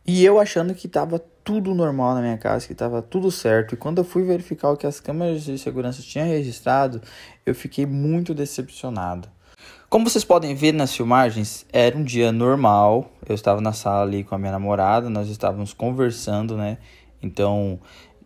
E eu achando que tava tudo normal na minha casa, que tava tudo certo. E quando eu fui verificar o que as câmeras de segurança tinham registrado, eu fiquei muito decepcionado. Como vocês podem ver nas filmagens, era um dia normal. Eu estava na sala ali com a minha namorada, nós estávamos conversando, né? Então,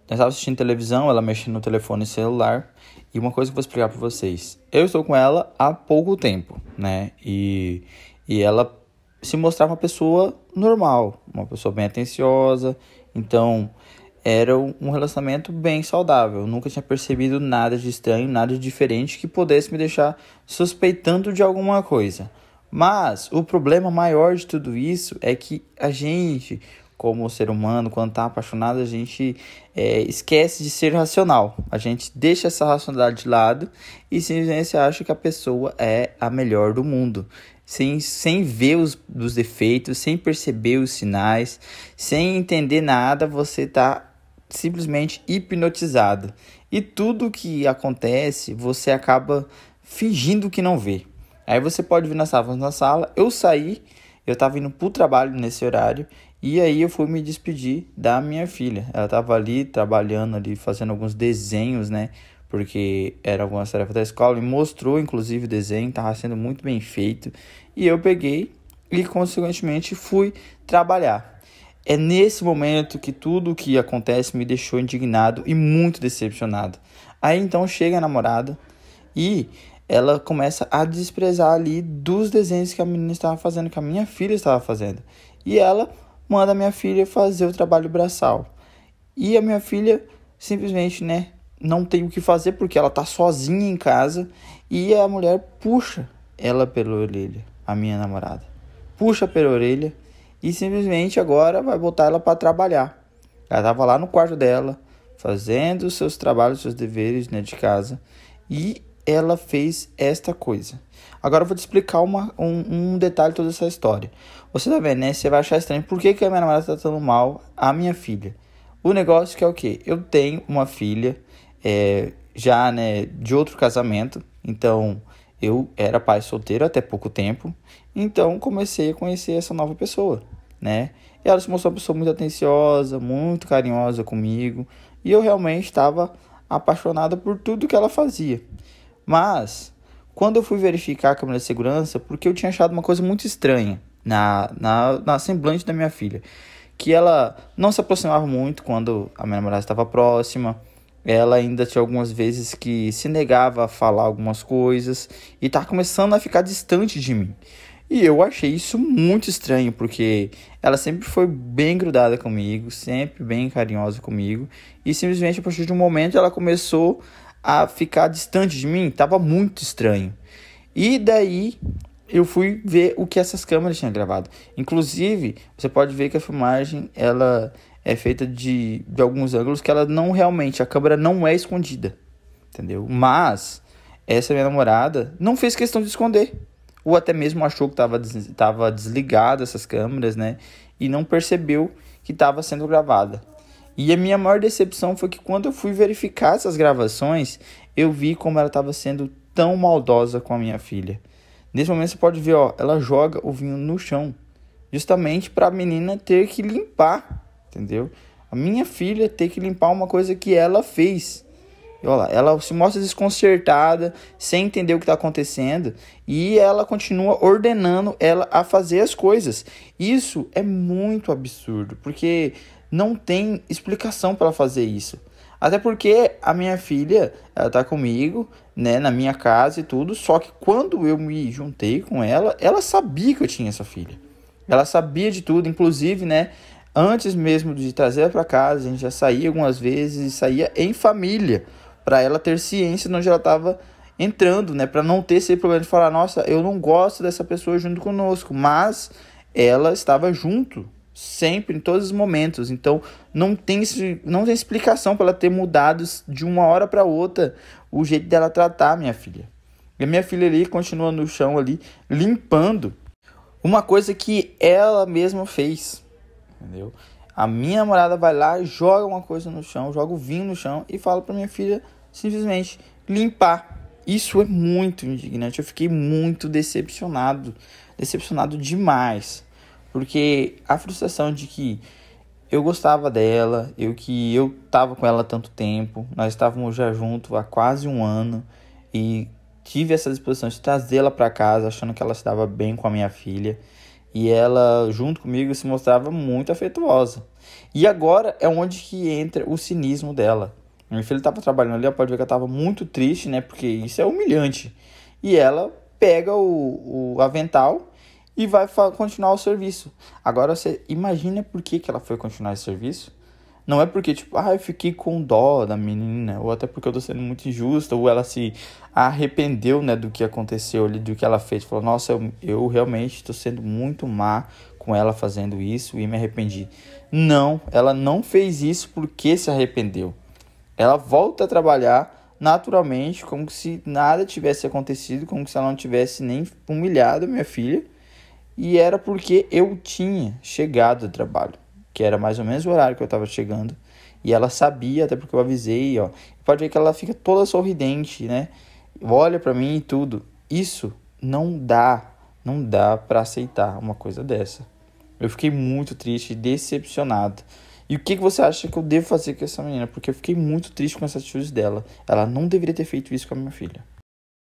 nós estávamos assistindo televisão, ela mexendo no telefone celular. E uma coisa que eu vou explicar para vocês. Eu estou com ela há pouco tempo, né? E ela se mostrava uma pessoa normal, uma pessoa bem atenciosa. Então, era um relacionamento bem saudável. Eu nunca tinha percebido nada de estranho, nada de diferente que pudesse me deixar suspeitando de alguma coisa. Mas o problema maior de tudo isso é que a gente, como ser humano, quando está apaixonado, a gente esquece de ser racional. A gente deixa essa racionalidade de lado e simplesmente acha que a pessoa é a melhor do mundo. Sem ver os defeitos, sem perceber os sinais, sem entender nada, você está simplesmente hipnotizado. E tudo que acontece, você acaba fingindo que não vê. Aí você pode ver na sala, eu saí, eu estava indo para o trabalho nesse horário, e aí eu fui me despedir da minha filha. Ela estava ali, trabalhando ali, fazendo alguns desenhos, né? Porque era algumas tarefas da escola, e mostrou inclusive o desenho, estava sendo muito bem feito. E eu peguei e consequentemente fui trabalhar. É nesse momento que tudo o que acontece me deixou indignado e muito decepcionado. Aí então chega a namorada e ela começa a desprezar ali dos desenhos que a menina estava fazendo, que a minha filha estava fazendo. E ela manda a minha filha fazer o trabalho braçal. E a minha filha simplesmente, né, não tem o que fazer porque ela tá sozinha em casa e a mulher puxa ela pela orelha, a minha namorada. Puxa pela orelha e simplesmente agora vai botar ela para trabalhar. Ela tava lá no quarto dela, fazendo os seus trabalhos, seus deveres, né, de casa, e ela fez esta coisa. Agora eu vou te explicar um detalhe de toda essa história. Você tá vendo, né? Você vai achar estranho. Por que a minha namorada tá tratando mal a minha filha? O negócio que é o quê? Eu tenho uma filha, já, né, de outro casamento. Então, eu era pai solteiro até pouco tempo. Então, comecei a conhecer essa nova pessoa, né? E ela se mostrou uma pessoa muito atenciosa, muito carinhosa comigo. E eu realmente estava apaixonado por tudo que ela fazia. Mas, quando eu fui verificar a câmera de segurança, porque eu tinha achado uma coisa muito estranha na semblante da minha filha, que ela não se aproximava muito quando a minha namorada estava próxima. Ela ainda tinha algumas vezes que se negava a falar algumas coisas e estava começando a ficar distante de mim. E eu achei isso muito estranho, porque ela sempre foi bem grudada comigo, sempre bem carinhosa comigo, e simplesmente a partir de um momento ela começou a ficar distante de mim, tava muito estranho. E daí eu fui ver o que essas câmeras tinham gravado. Inclusive, você pode ver que a filmagem ela é feita de alguns ângulos que ela não realmente, a câmera não é escondida, entendeu? Mas essa minha namorada não fez questão de esconder. Ou até mesmo achou que estava desligada essas câmeras, né? E não percebeu que estava sendo gravada. E a minha maior decepção foi que quando eu fui verificar essas gravações, eu vi como ela estava sendo tão maldosa com a minha filha. Nesse momento você pode ver, ó, ela joga o vinho no chão, justamente para a menina ter que limpar, entendeu? A minha filha ter que limpar uma coisa que ela fez. E olha lá, ela se mostra desconcertada, sem entender o que está acontecendo, e ela continua ordenando ela a fazer as coisas. Isso é muito absurdo, porque não tem explicação para ela fazer isso. Até porque a minha filha, ela tá comigo, né, na minha casa e tudo, só que quando eu me juntei com ela, ela sabia que eu tinha essa filha. Ela sabia de tudo, inclusive, né, antes mesmo de trazer ela para casa, a gente já saía algumas vezes e saía em família, para ela ter ciência de onde ela estava entrando, né? Para não ter esse problema de falar, nossa, eu não gosto dessa pessoa junto conosco, mas ela estava junto, sempre, em todos os momentos. Então, não tem explicação para ela ter mudado de uma hora para outra o jeito dela tratar a minha filha. E a minha filha ali continua no chão ali, limpando uma coisa que ela mesma fez, entendeu? A minha namorada vai lá, joga uma coisa no chão, joga o vinho no chão e fala pra minha filha simplesmente limpar. Isso é muito indignante. Eu fiquei muito decepcionado demais. Porque a frustração de que eu gostava dela, que eu tava com ela há tanto tempo, nós estávamos já juntos há quase um ano e tive essa disposição de trazê-la para casa, achando que ela se dava bem com a minha filha. E ela, junto comigo, se mostrava muito afetuosa. E agora é onde que entra o cinismo dela. Minha filha estava trabalhando ali, ela pode ver que ela estava muito triste, né? Porque isso é humilhante. E ela pega o avental e vai continuar o serviço. Agora você imagina por que ela foi continuar esse serviço? Não é porque, tipo, eu fiquei com dó da menina, ou até porque eu tô sendo muito injusta, ou ela se arrependeu, né, do que aconteceu ali, do que ela fez. Falou, nossa, eu realmente tô sendo muito má com ela fazendo isso e me arrependi. Não, ela não fez isso porque se arrependeu. Ela volta a trabalhar naturalmente, como se nada tivesse acontecido, como se ela não tivesse nem humilhado a minha filha. E era porque eu tinha chegado do trabalho, que era mais ou menos o horário que eu estava chegando. E ela sabia, até porque eu avisei, ó. Pode ver que ela fica toda sorridente, né? Olha pra mim e tudo. Isso não dá para aceitar uma coisa dessa. Eu fiquei muito triste, decepcionado. E o que você acha que eu devo fazer com essa menina? Porque eu fiquei muito triste com essa atitude dela. Ela não deveria ter feito isso com a minha filha.